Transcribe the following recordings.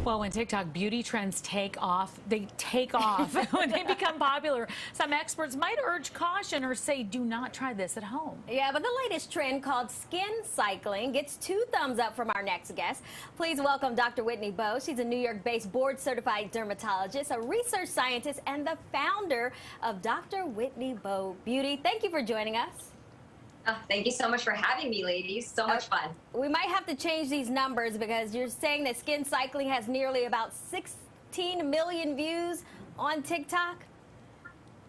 Well, when TikTok beauty trends take off, they take off. When they become popular, some experts might urge caution or say, do not try this at home. Yeah, but the latest trend called skin cycling gets 2 thumbs up from our next guest. Please welcome Dr. Whitney Bowe. She's a New York-based board-certified dermatologist, a research scientist, and the founder of Dr. Whitney Bowe Beauty. Thank you for joining us. Oh, thank you so much for having me, ladies. So much fun. We might have to change these numbers because you're saying that skin cycling has nearly about 16 million views on TikTok.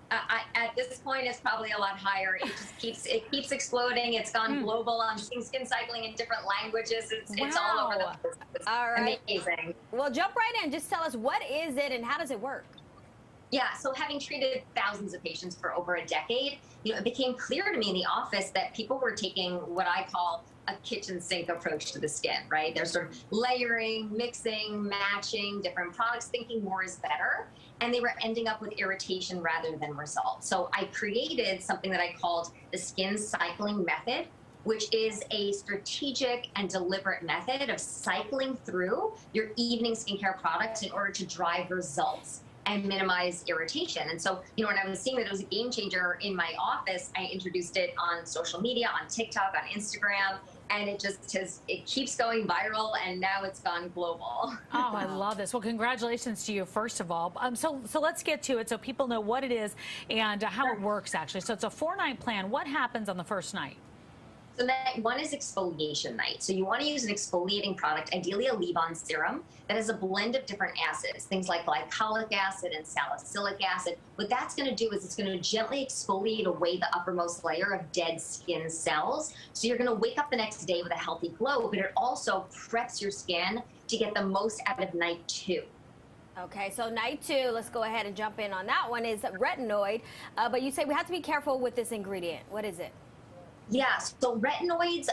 At this point, it's probably a lot higher. It just keeps exploding. It's gone global. I'm seeing skin cycling in different languages. It's all over the place. It's amazing. Well, jump right in. Just tell us, what is it and how does it work? Yeah, so having treated thousands of patients for over a decade, it became clear to me in the office that people were taking what I call a kitchen sink approach to the skin, right? They're sort of layering, mixing, matching different products, thinking more is better. And they were ending up with irritation rather than results. So I created something that I called the skin cycling method, which is a strategic and deliberate method of cycling through your evening skincare products in order to drive results and minimize irritation. And so, when I was seeing that it was a game changer in my office, I introduced it on social media, on TikTok, on Instagram, and it keeps going viral, and now it's gone global. Oh, I love this. Well, congratulations to you, first of all. So let's get to it so people know what it is and how it works, actually. So it's a 4-night plan. What happens on the first night? So night 1 is exfoliation night. So you want to use an exfoliating product, ideally a leave-on serum that has a blend of different acids, things like glycolic acid and salicylic acid. What that's going to do is it's going to gently exfoliate away the uppermost layer of dead skin cells. So you're going to wake up the next day with a healthy glow, but it also preps your skin to get the most out of night 2. Okay, so night 2, let's go ahead and jump in on that one, is retinoid. But you say we have to be careful with this ingredient. What is it? Yeah, so retinoids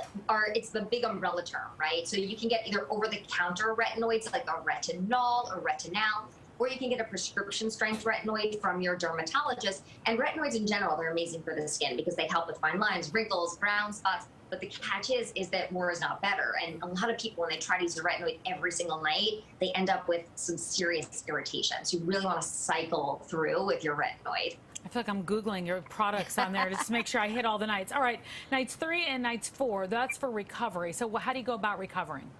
it's the big umbrella term, right? So you can get either over-the-counter retinoids like a retinol or retinal, or you can get a prescription strength retinoid from your dermatologist. And retinoids in general, they're amazing for the skin because they help with fine lines, wrinkles, brown spots. But the catch is that more is not better. And a lot of people, when they try to use a retinoid every single night, they end up with some serious irritation. So you really want to cycle through with your retinoid. I feel like I'm Googling your products on there just to make sure I hit all the nights. All right, nights 3 and nights 4, that's for recovery. So how do you go about recovering?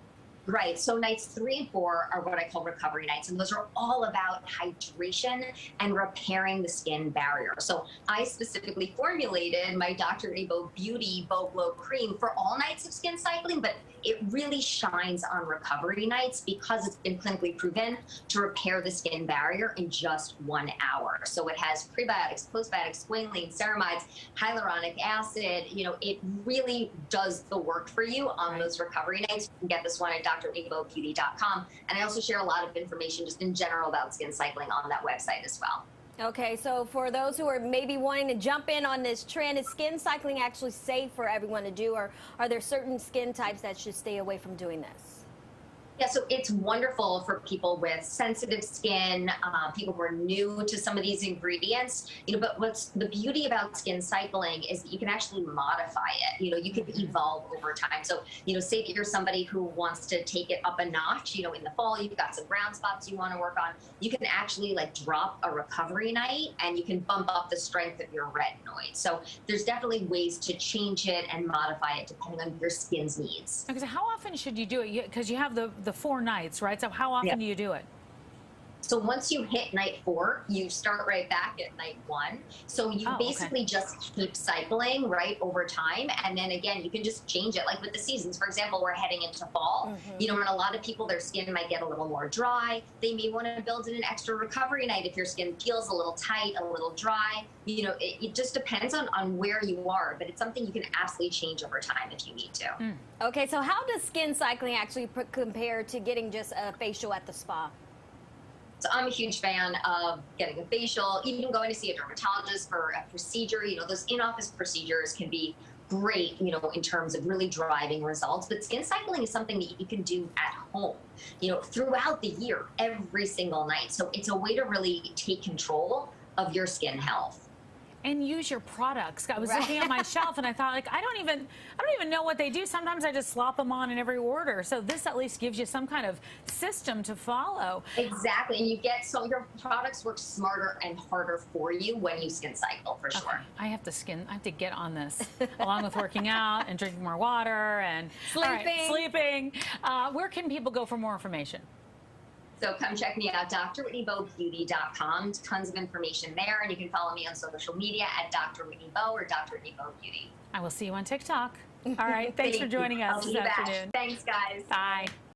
Right. So nights 3 and 4 are what I call recovery nights. And those are all about hydration and repairing the skin barrier. So I specifically formulated my Dr. Whitney Bowe Beauty Bowe Glow Cream for all nights of skin cycling, but it really shines on recovery nights because it's been clinically proven to repair the skin barrier in just 1 hour. So it has prebiotics, postbiotics, squalene, ceramides, hyaluronic acid. It really does the work for you on those recovery nights. You can get this one at drwhitneybowbeauty.com. And I also share a lot of information just in general about skin cycling on that website as well. Okay, so for those who are maybe wanting to jump in on this trend, is skin cycling actually safe for everyone to do, or are there certain skin types that should stay away from doing this? Yeah, so it's wonderful for people with sensitive skin, people who are new to some of these ingredients. But what's the beauty about skin cycling is that you can actually modify it. You can evolve over time. So, say that you're somebody who wants to take it up a notch. In the fall, you've got some brown spots you want to work on. You can actually drop a recovery night, and you can bump up the strength of your retinoid. So there's definitely ways to change it and modify it depending on your skin's needs. Okay, so how often should you do it? Because you have the 4 nights, right? So how often do you do it? So once you hit night 4, you start right back at night 1. So you basically just keep cycling over time. And then again, you can just change it. Like with the seasons, for example, we're heading into fall, and a lot of people, their skin might get a little more dry. They may want to build in an extra recovery night if your skin feels a little tight, a little dry. It just depends on where you are, but it's something you can absolutely change over time if you need to. Okay, so how does skin cycling actually compare to getting just a facial at the spa? So I'm a huge fan of getting a facial, even going to see a dermatologist for a procedure. Those in-office procedures can be great, in terms of really driving results. But skin cycling is something that you can do at home, throughout the year, every single night. So it's a way to really take control of your skin health. And use your products. I was Right. looking at my shelf and I thought, like, I don't even know what they do. Sometimes I just slop them on in every order. So this at least gives you some kind of system to follow. Exactly, and you get your products work smarter and harder for you when you skin cycle, for sure. Okay. I have to get on this, along with working out and drinking more water and all right, sleeping. Where can people go for more information? So come check me out, drwhitneybobeauty.com. Tons of information there, and you can follow me on social media at Dr. Whitney Bowe or Dr. Whitney Bowe Beauty. I will see you on TikTok. All right, thanks for joining us this afternoon. Thanks, guys. Bye.